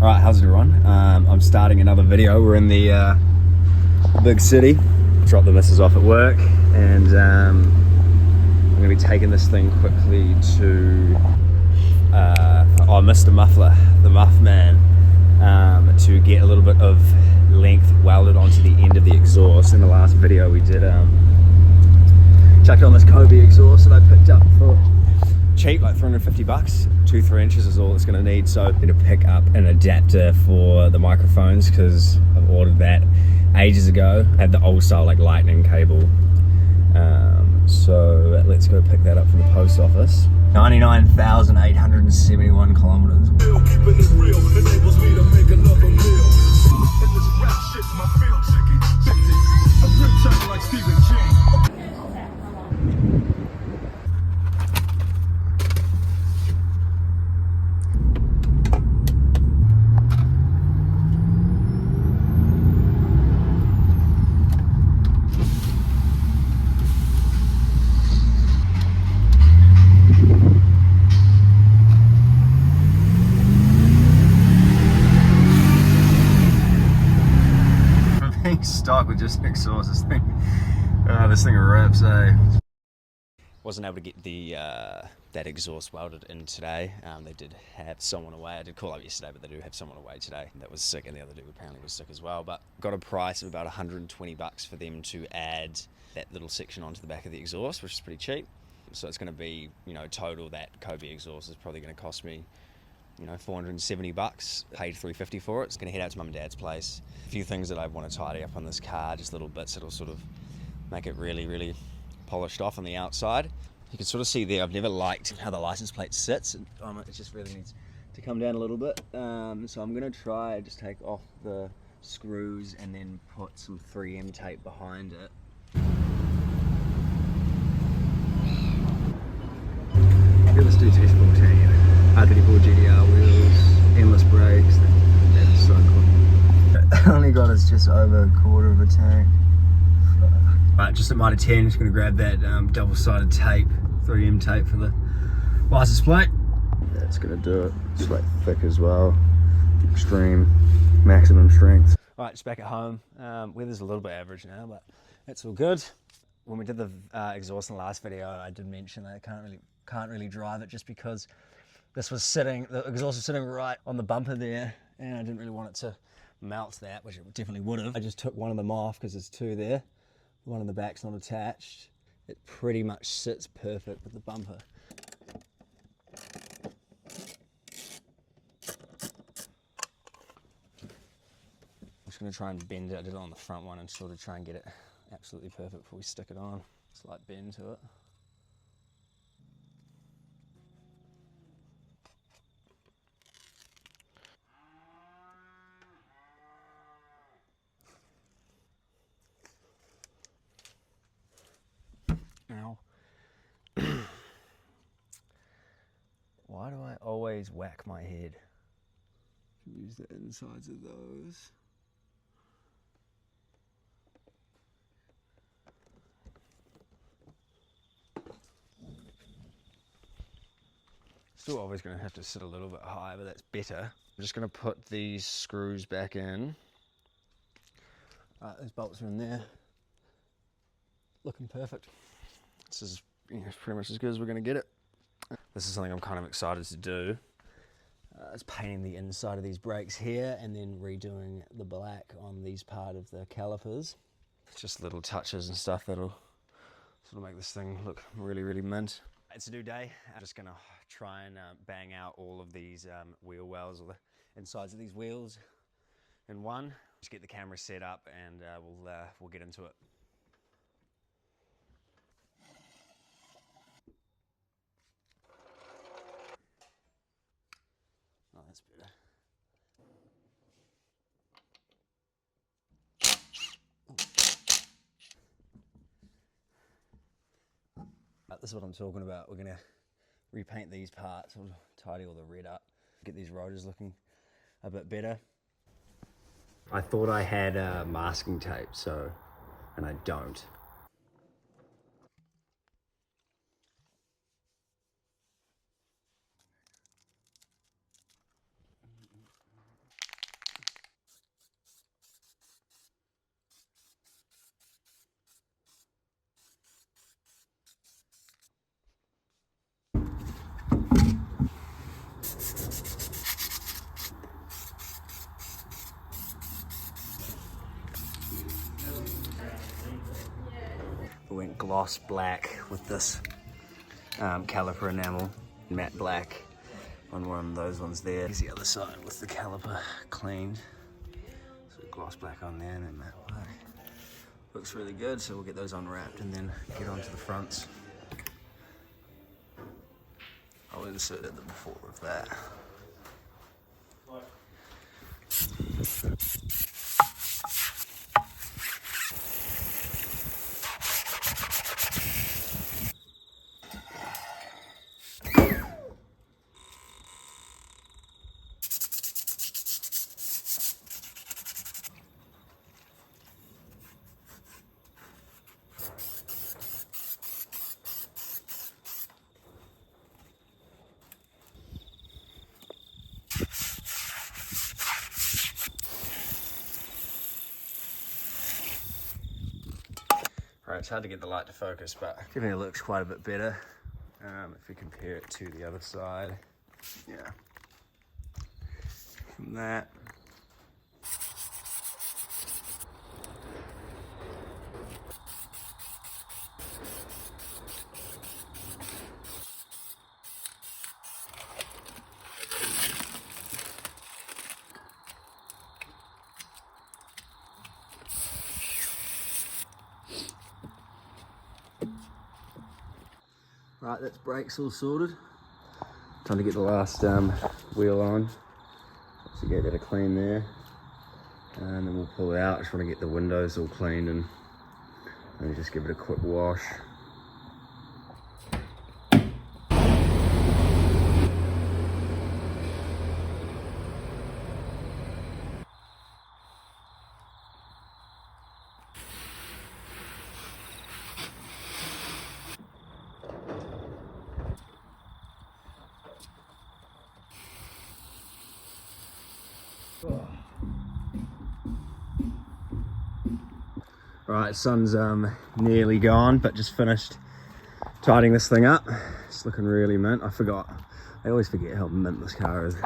Alright, how's it everyone? I'm starting another video. We're in the big city. Drop the missus off at work and I'm going to be taking this thing quickly to Mr. Muffler, the Muff Man, to get a little bit of length welded onto the end of the exhaust. In the last video we did chucked on this Kobe exhaust that I picked up for cheap, like 350 bucks. 2-3 inches is all it's going to need. So I'm going to pick up an adapter for the microphones because I've ordered that ages ago. I had the old style like lightning cable, so let's go pick that up from the post office. 99,871 kilometers. Keeping it real enables me to make another meal. And this rap shit, my feel chicken. A good time like Stephen King. Stock with just an exhaust. This thing rips, eh? Wasn't able to get the that exhaust welded in today. They did have someone away. I did call up yesterday, but they do have someone away today that was sick, and the other dude apparently was sick as well. But got a price of about 120 bucks for them to add that little section onto the back of the exhaust, which is pretty cheap. So it's going to be, total that Kobe exhaust is probably going to cost me 470 bucks, paid 350 for it. It's gonna head out to mum and dad's place. A few things that I want to tidy up on this car, just little bits that'll sort of make it really, really polished off on the outside. You can sort of see there, I've never liked how the license plate sits. It just really needs to come down a little bit. So I'm gonna try just take off the screws and then put some 3M tape behind it. Give this dude's S14. R34 GDR wheels, endless brakes, that is so cool. Only got us just over a quarter of a tank. Right, just at minor 10, just gonna grab that double-sided tape, 3M tape for the license plate. That's gonna do it. It's like thick as well. Extreme, maximum strength. Right, just back at home. Weather's a little bit average now, but that's all good. When we did the exhaust in the last video, I did mention that I can't really drive it just because the exhaust was sitting right on the bumper there, and I didn't really want it to melt that, which it definitely would have. I just took one of them off because there's two there. The one in the back's not attached. It pretty much sits perfect with the bumper. I'm just going to try and bend it. I did it on the front one and sort of try and get it absolutely perfect before we stick it on. Slight bend to it. Now, why do I always whack my head? Use the insides of those. Still always going to have to sit a little bit higher, but that's better. I'm just going to put these screws back in. Those bolts are in there. Looking perfect. This is pretty much as good as we're going to get it. This is something I'm kind of excited to do. It's painting the inside of these brakes here and then redoing the black on these part of the calipers. It's just little touches and stuff that'll sort of make this thing look really, really mint. It's a new day. I'm just going to try and bang out all of these wheel wells, or the insides of these wheels in one. Just get the camera set up and we'll get into it. Oh, that's better. This is what I'm talking about. We're gonna repaint these parts. We'll tidy all the red up, get these rotors looking a bit better. I thought I had masking tape, and I don't. We went gloss black with this caliper enamel, matte black on one of those ones there. Here's the other side with the caliper cleaned. So gloss black on there and then matte black. Looks really good, so we'll get those unwrapped and then get onto the fronts. I'll insert at the before of that. Right, it's hard to get the light to focus, but definitely looks quite a bit better if we compare it to the other side. Yeah. From that. Right, that's brakes all sorted. Trying to get the last wheel on. So get that clean there. And then we'll pull it out. Just want to get the windows all cleaned and just give it a quick wash. Right, sun's nearly gone, but just finished tidying this thing up. It's looking really mint. I forgot. I always forget how mint this car is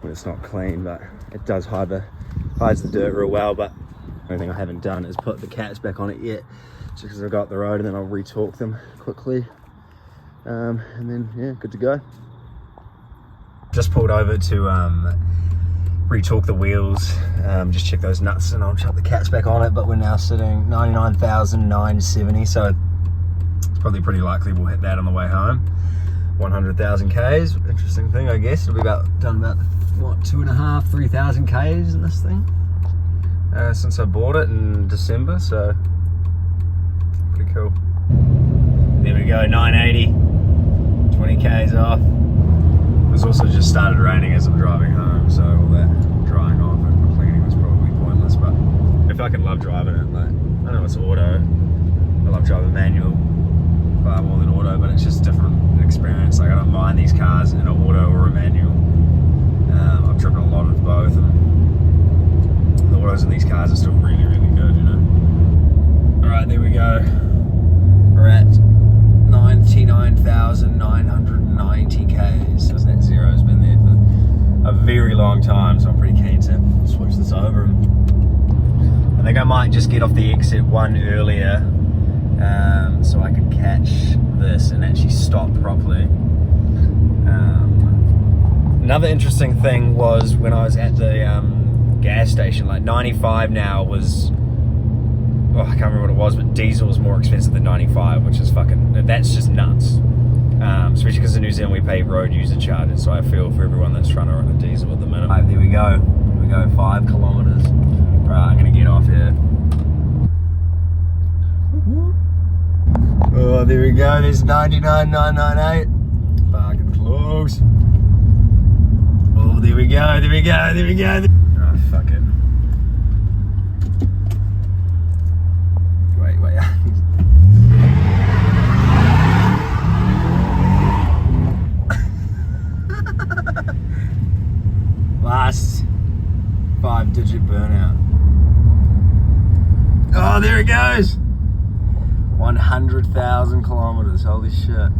when it's not clean, but it does hides the dirt real well. But the only thing I haven't done is put the cats back on it yet, just because I've got the road, and then I'll re-torque them quickly. And then, yeah, good to go. Just pulled over to re-torque the wheels, just check those nuts, and I'll chuck the cats back on it. But we're now sitting 99,970, so it's probably pretty likely we'll hit that on the way home. 100,000 Ks. Interesting thing, I guess. It'll be done about what, 2,500, 3,000 Ks in this thing since I bought it in December, so pretty cool. There we go, 980, 20 Ks off. It's also just started raining as I'm driving home, so all that drying off and cleaning was probably pointless. But I fucking love driving it. Like, I know it's auto. I love driving manual far more than auto, but it's just a different experience. Like, I don't mind these cars in an auto or a manual. I've driven a lot of both, and the autos in these cars are still really, really good, you know. All right, there we go. We're at 99,990 Ks. So that zero's been there for a very long time, so I'm pretty keen to switch this over. I think I might just get off the exit one earlier, so I can catch this and actually stop properly. Another interesting thing was when I was at the gas station, like 95 now was, oh, I can't remember what it was, but diesel is more expensive than 95, which is fucking, that's just nuts. Especially because in New Zealand we pay road user charges, so I feel for everyone that's trying to run a diesel at the minute. Right, there we go. We go 5 kilometers. Right, I'm gonna get off here. Oh, there we go. There's 99,998. Fucking close. Oh, there we go. There we go. There we go. Oh, fuck it. Wait. Last 5-digit burnout. Oh, there it goes. 100,000 kilometers. Holy shit.